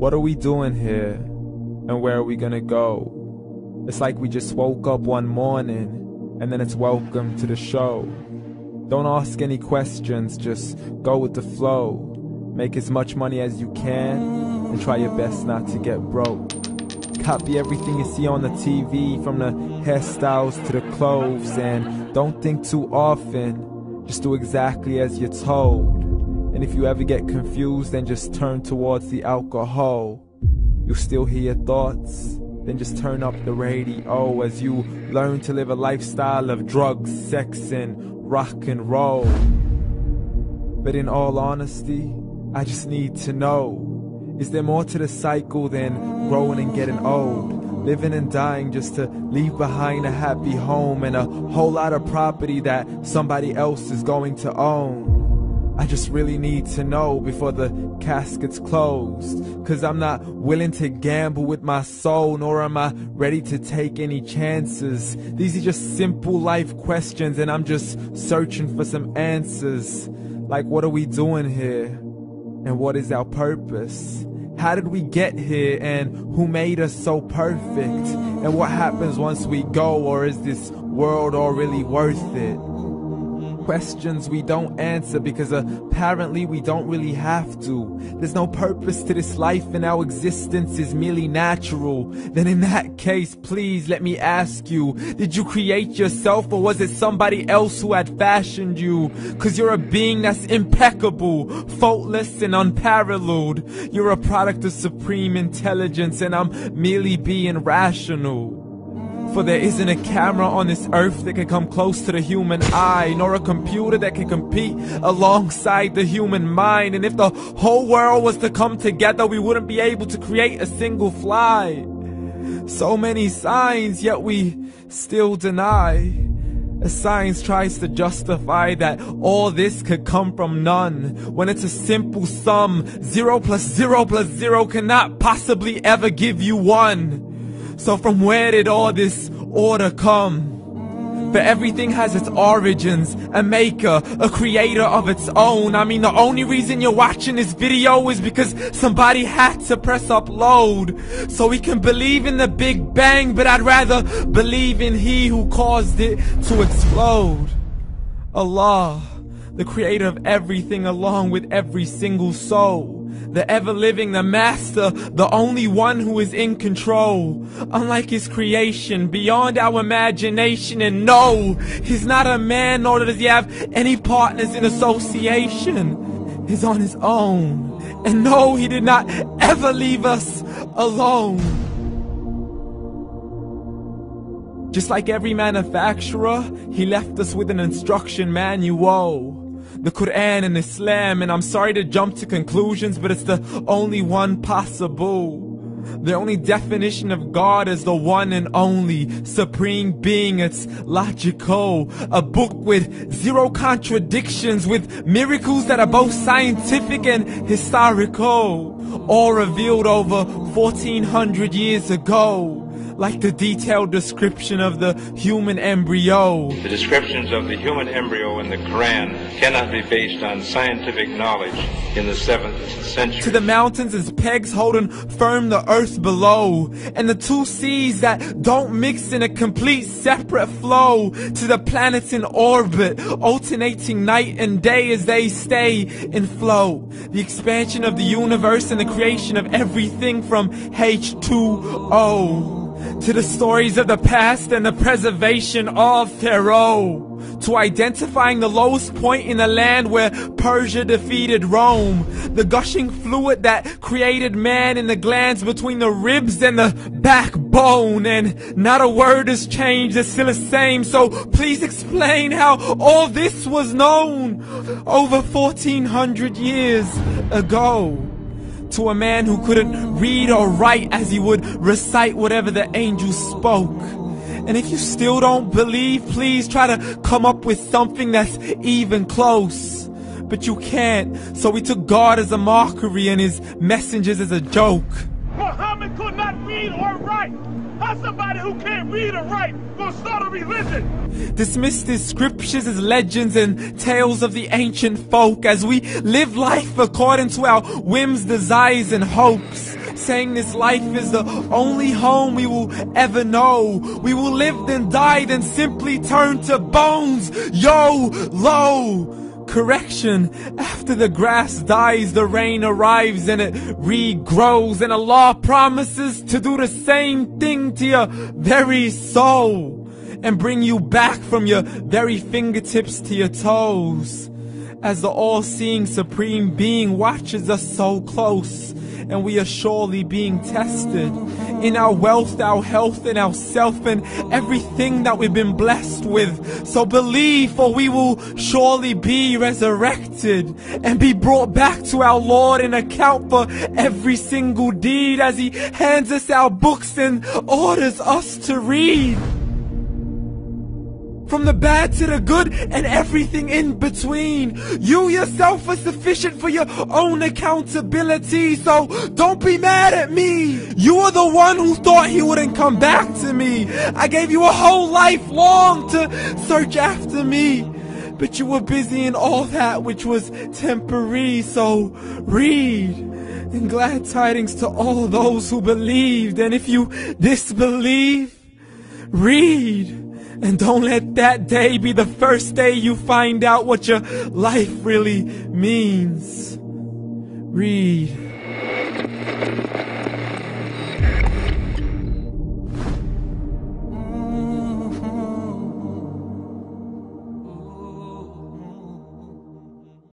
What are we doing here? And where are we gonna go? It's like we just woke up one morning, and then it's welcome to the show. Don't ask any questions, just go with the flow. Make as much money as you can, and try your best not to get broke. Copy everything you see on the TV, from the hairstyles to the clothes, and don't think too often, just do exactly as you're told. And if you ever get confused, then just turn towards the alcohol. You'll still hear your thoughts, then just turn up the radio as you learn to live a lifestyle of drugs, sex, and rock and roll. But in all honesty, I just need to know, is there more to the cycle than growing and getting old? Living and dying just to leave behind a happy home and a whole lot of property that somebody else is going to own. I just really need to know before the casket's closed, 'cause I'm not willing to gamble with my soul, nor am I ready to take any chances. These are just simple life questions, and I'm just searching for some answers. Like, what are we doing here? And what is our purpose? How did we get here, and who made us so perfect? And what happens once we go, or is this world all really worth it? Questions we don't answer because apparently we don't really have to. There's no purpose to this life and our existence is merely natural. Then in that case, please let me ask you, did you create yourself, or was it somebody else who had fashioned you? 'Cause you're a being that's impeccable, faultless and unparalleled. You're a product of supreme intelligence, and I'm merely being rational. For there isn't a camera on this earth that can come close to the human eye, nor a computer that can compete alongside the human mind. And if the whole world was to come together, we wouldn't be able to create a single fly. So many signs, yet we still deny. As science tries to justify that all this could come from none, when it's a simple sum. 0 plus 0 plus 0 cannot possibly ever give you 1. So from where did all this order come? For everything has its origins, a maker, a creator of its own. I mean, the only reason you're watching this video is because somebody had to press upload. So we can believe in the Big Bang, but I'd rather believe in He who caused it to explode. Allah, the creator of everything along with every single soul. The ever-living, the master, the only one who is in control. Unlike his creation, beyond our imagination. And no, he's not a man, nor does he have any partners in association. He's on his own. And no, he did not ever leave us alone. Just like every manufacturer, he left us with an instruction manual. The Quran and Islam, and I'm sorry to jump to conclusions, but it's the only one possible. The only definition of God is the one and only supreme being. It's logical, a book with 0 contradictions, with miracles that are both scientific and historical, all revealed over 1400 years ago. Like the detailed description of the human embryo. The descriptions of the human embryo in the Quran cannot be based on scientific knowledge in the 7th century. To the mountains as pegs holding firm the earth below, and the 2 seas that don't mix in a complete separate flow. To the planets in orbit, alternating night and day as they stay in flow. The expansion of the universe and the creation of everything from H2O. To the stories of the past and the preservation of Pharaoh. To identifying the lowest point in the land where Persia defeated Rome. The gushing fluid that created man in the glands between the ribs and the backbone. And not a word has changed, it's still the same. So please explain how all this was known over 1400 years ago. To a man who couldn't read or write, as he would recite whatever the angels spoke. And if you still don't believe, please try to come up with something that's even close. But you can't, so we took God as a mockery and his messengers as a joke. Muhammad could not read or write. How's somebody who can't read or write gonna start a religion? Dismiss his scriptures as legends and tales of the ancient folk, as we live life according to our whims, desires, and hopes. saying this life is the only home we will ever know. We will live then die then simply turn to bones. YOLO! Correction, after the grass dies, the rain arrives and it regrows, and Allah promises to do the same thing to your very soul and bring you back from your very fingertips to your toes, as the all-seeing supreme being watches us so close, and we are surely being tested in our wealth, our health, and our self, and everything that we've been blessed with. So believe, for we will surely be resurrected and be brought back to our Lord and account for every single deed, as He hands us our books and orders us to read. From the bad to the good and everything in between. You yourself are sufficient for your own accountability, so don't be mad at me. You are the one who thought He wouldn't come back to me. I gave you a whole life long to search after me, but you were busy in all that which was temporary. So read, and glad tidings to all those who believed. And if you disbelieve, read. And don't let that day be the first day you find out what your life really means. Read.